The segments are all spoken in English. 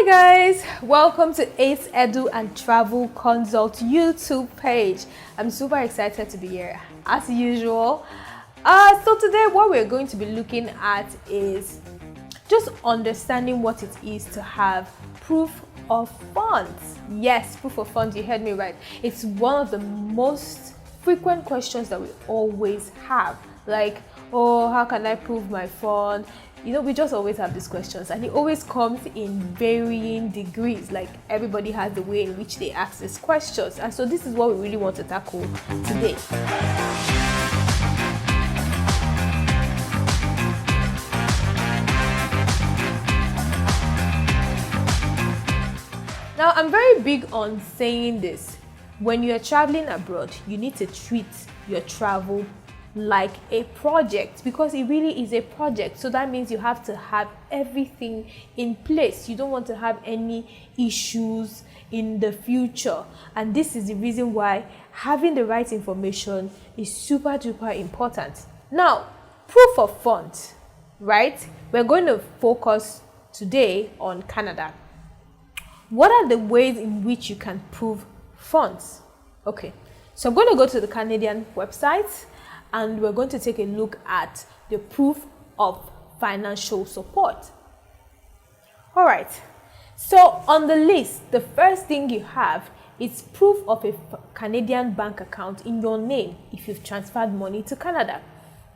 Hi guys, welcome to Ace Edu and Travel Consult YouTube page. I'm super excited to be here as usual. So today what we're going to be looking at is just understanding what it is to have proof of funds. Yes, proof of funds, you heard me right. It's one of the most frequent questions that we always have. Like, oh, how can I prove my fund? You know, we just always have these questions, and it always comes in varying degrees. Like, everybody has the way in which they ask these questions, and so this is what we really want to tackle today. Now, I'm very big on saying this. When you're traveling abroad, you need to treat your travel like a project, because it really is a project. So that means you have to have everything in place. You don't want to have any issues in the future, and this is the reason why having the right information is super duper important. Now, proof of funds, right? We're going to focus today on Canada. What are the ways in which you can prove funds? Okay, so I'm going to go to the Canadian website, and we're going to take a look at the proof of financial support. All right, so on the list, the first thing you have is proof of a Canadian bank account in your name if you've transferred money to Canada.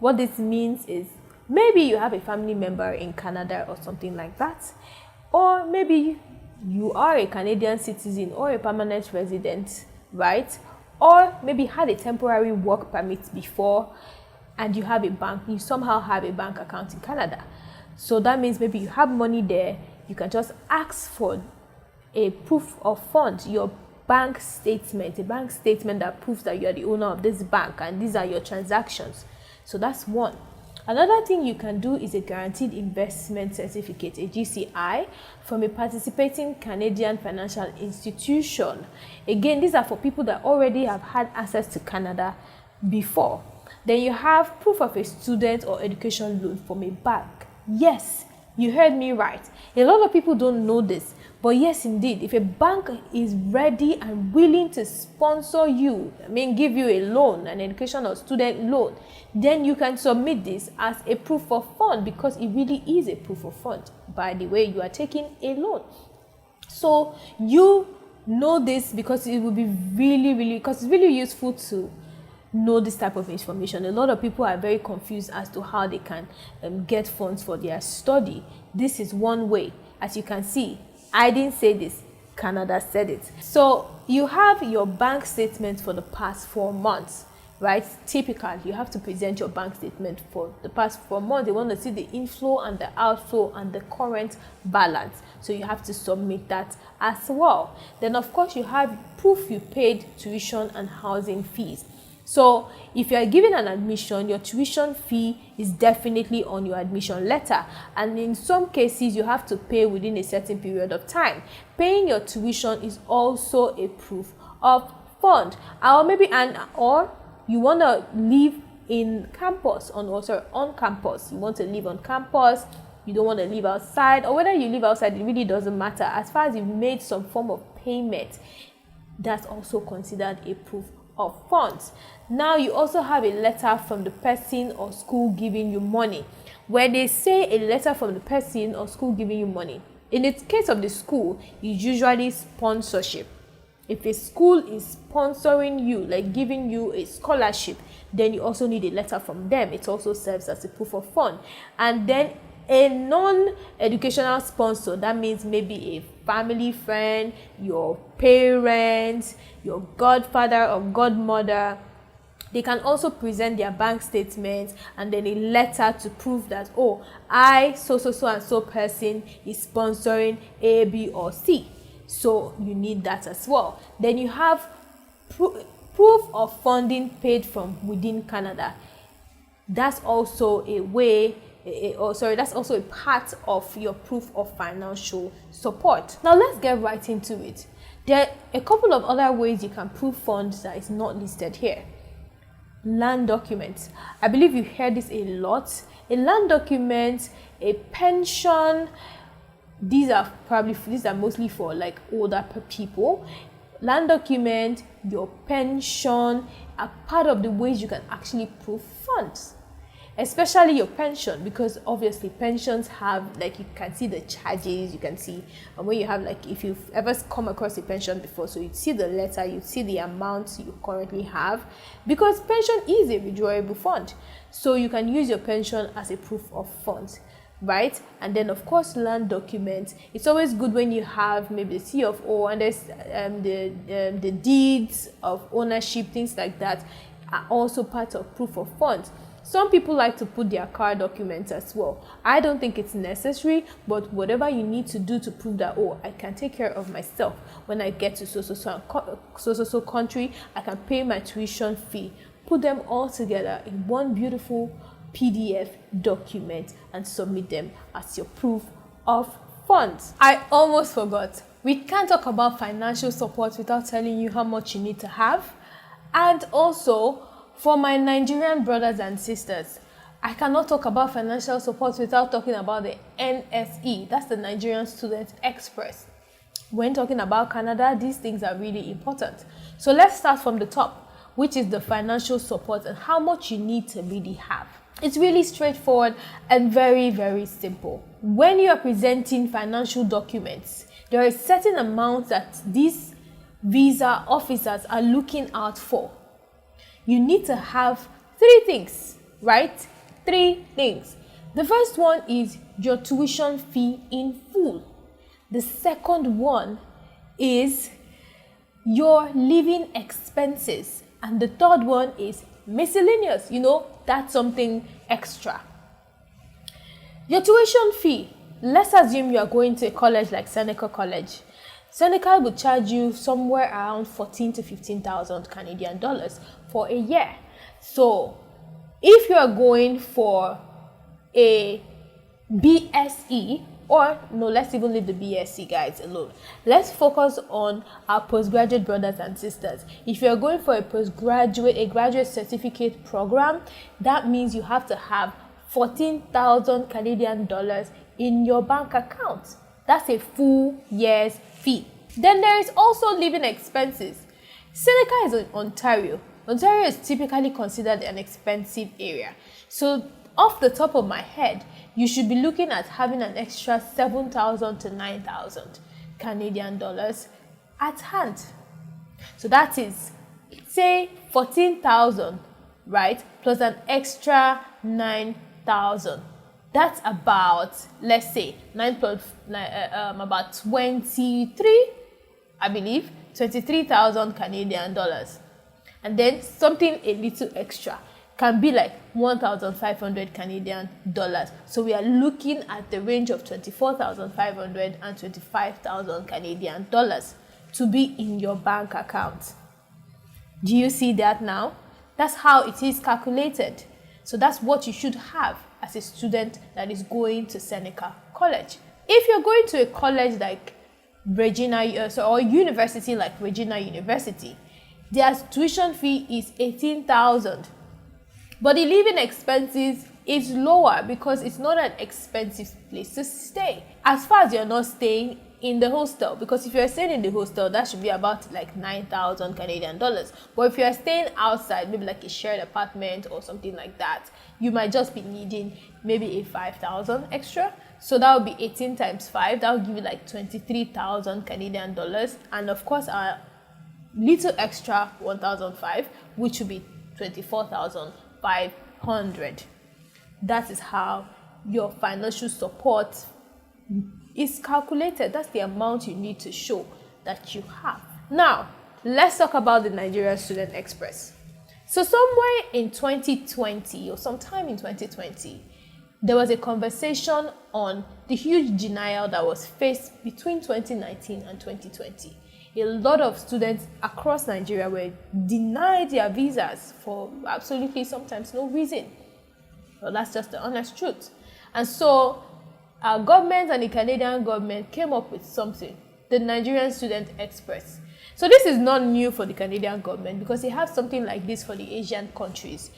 What this means is maybe you have a family member in Canada or something like that, or maybe you are a Canadian citizen or a permanent resident, right? Or maybe had a temporary work permit before, and you have you somehow have a bank account in Canada. So that means maybe you have money there. You can just ask for a proof of funds, your bank statement, a bank statement that proves that you are the owner of this bank and these are your transactions. So that's one. Another thing you can do is a guaranteed investment certificate, a GCI, from a participating Canadian financial institution. Again, these are for people that already have had access to Canada before. Then you have proof of a student or education loan from a bank. Yes, you heard me right. A lot of people don't know this, but yes, indeed, if a bank is ready and willing to sponsor you, give you a loan, an education or student loan, then you can submit this as a proof of fund, because it really is a proof of fund. By the way, you are taking a loan. So you know this because it will be because it's really useful to know this type of information. A lot of people are very confused as to how they can get funds for their study. This is one way. As you can see, I didn't say this, Canada said it. So you have your bank statement for the past 4 months, right? Typically, you have to present your bank statement for the past 4 months. They want to see the inflow and the outflow and the current balance. So you have to submit that as well. Then, of course, you have proof you paid tuition and housing fees. So if you are given an admission, your tuition fee is definitely on your admission letter, and in some cases you have to pay within a certain period of time. Paying your tuition is also a proof of fund. Or you want to live in campus, on campus. You want to live on campus, you don't want to live outside, or whether you live outside, it really doesn't matter. As far as you've made some form of payment, that's also considered a proof of funds. Now you also have a letter from the person or school giving you money. Where they say a letter from the person or school giving you money, in the case of the school, it's usually sponsorship. If a school is sponsoring you, like giving you a scholarship, then you also need a letter from them. It also serves as a proof of fund. And then a non-educational sponsor, that means maybe a family friend, your parents, your godfather or godmother, they can also present their bank statements and then a letter to prove that, oh, I, so and so person is sponsoring A, B, or C. So you need that as well. Then you have proof of funding paid from within Canada. That's also a way, that's also a part of your proof of financial support. Now let's get right into it. There are a couple of other ways you can prove funds that is not listed here. Land documents. I believe you hear this a lot. A land document, a pension, these are mostly for like older people. Land document, your pension are part of the ways you can actually prove funds, especially your pension, because obviously pensions have, like, you can see the charges, you can see when you have, like, if you've ever come across a pension before, so you'd see the letter, you'd see the amount you currently have, because pension is a withdrawable fund, so you can use your pension as a proof of funds, right? And then of course land documents, it's always good when you have maybe the C of O, and there's the deeds of ownership, things like that are also part of proof of funds. Some people like to put their car documents as well. I don't think it's necessary, but whatever you need to do to prove that, oh, I can take care of myself when I get to so country, I can pay my tuition fee. Put them all together in one beautiful PDF document and submit them as your proof of funds. I almost forgot. We can't talk about financial support without telling you how much you need to have. And also, for my Nigerian brothers and sisters, I cannot talk about financial support without talking about the NSE. That's the Nigerian Student Express. When talking about Canada, these things are really important. So let's start from the top, which is the financial support and how much you need to really have. It's really straightforward and very, very simple. When you are presenting financial documents, there are certain amounts that these visa officers are looking out for. You need to have 3 things, right? 3 things. The first one is your tuition fee in full. The second one is your living expenses. And the third one is miscellaneous. That's something extra. Your tuition fee. Let's assume you are going to a college like Seneca College. Seneca will charge you somewhere around 14 to 15,000 Canadian dollars for a year. So if you are going for a BSE, or no, let's even leave the BSc guys alone. Let's focus on our postgraduate brothers and sisters. If you're going for a graduate certificate program, that means you have to have 14,000 Canadian dollars in your bank account. That's a full year's fee. Then there is also living expenses. Seneca is in Ontario. Ontario is typically considered an expensive area. So off the top of my head, you should be looking at having an extra 7,000 to 9,000 Canadian dollars at hand. So that is, say, 14,000, right? Plus an extra 9,000. That's about, let's say, 9 plus about 23, I believe, 23,000 Canadian dollars. And then something a little extra can be like 1,500 Canadian dollars. So we are looking at the range of 24,500 and 25,000 Canadian dollars to be in your bank account. Do you see that now? That's how it is calculated. So that's what you should have as a student that is going to Seneca College. If you're going to a college like Regina, or university like Regina University, their tuition fee is 18,000. But the living expenses is lower because it's not an expensive place to stay. As far as you're not staying in the hostel, because if you're staying in the hostel, that should be about like 9,000 Canadian dollars. But if you're staying outside, maybe like a shared apartment or something like that, you might just be needing maybe a 5,000 extra. So that would be 18 times 5. That would give you like 23,000 Canadian dollars. And of course, our little extra 1,500, which would be 24,500. That is how your financial support is calculated. That's the amount you need to show that you have. Now, let's talk about the Nigerian Student Express. So somewhere in 2020 or sometime in 2020, there was a conversation on the huge denial that was faced between 2019 and 2020. A lot of students across Nigeria were denied their visas for absolutely sometimes no reason. Well, that's just the honest truth. And so our government and the Canadian government came up with something, the Nigerian Student Express. So this is not new for the Canadian government because they have something like this for the Asian countries.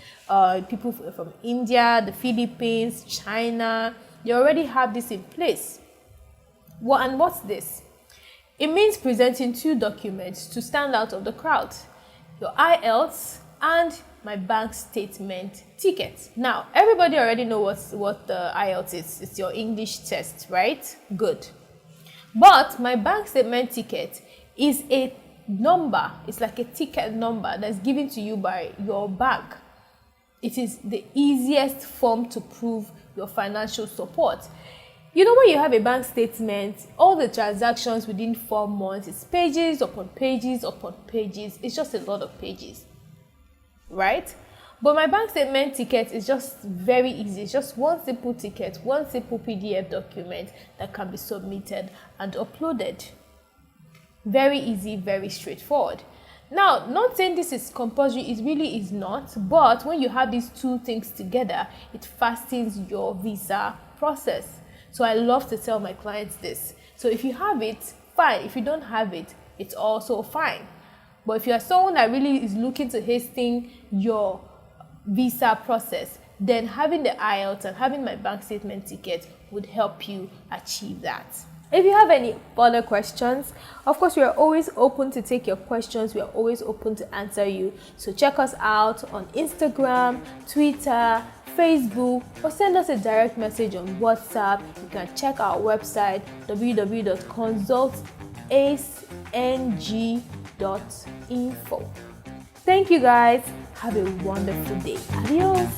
People from India, the Philippines, China, they already have this in place. What's this? It means presenting 2 documents to stand out of the crowd: your IELTS and my bank statement ticket. Now, everybody already knows what the IELTS is. It's your English test, right? Good. But my bank statement ticket is a number. It's like a ticket number that's given to you by your bank. It is the easiest form to prove your financial support. You know, when you have a bank statement, all the transactions within 4 months, it's pages upon pages upon pages. It's just a lot of pages, right? But my bank statement ticket is just very easy. It's just one simple ticket, one simple PDF document that can be submitted and uploaded. Very easy, very straightforward. Now, not saying this is compulsory, it really is not, but when you have these 2 things together, it fastens your visa process. So I love to tell my clients this. So if you have it, fine. If you don't have it, it's also fine. But if you are someone that really is looking to hasten your visa process, then having the IELTS and having my bank statement ticket would help you achieve that. If you have any further questions, of course, we are always open to take your questions. We are always open to answer you. So check us out on Instagram, Twitter, Facebook, or send us a direct message on WhatsApp. You can check our website www.consultacng.info. Thank you guys. Have a wonderful day. Adios.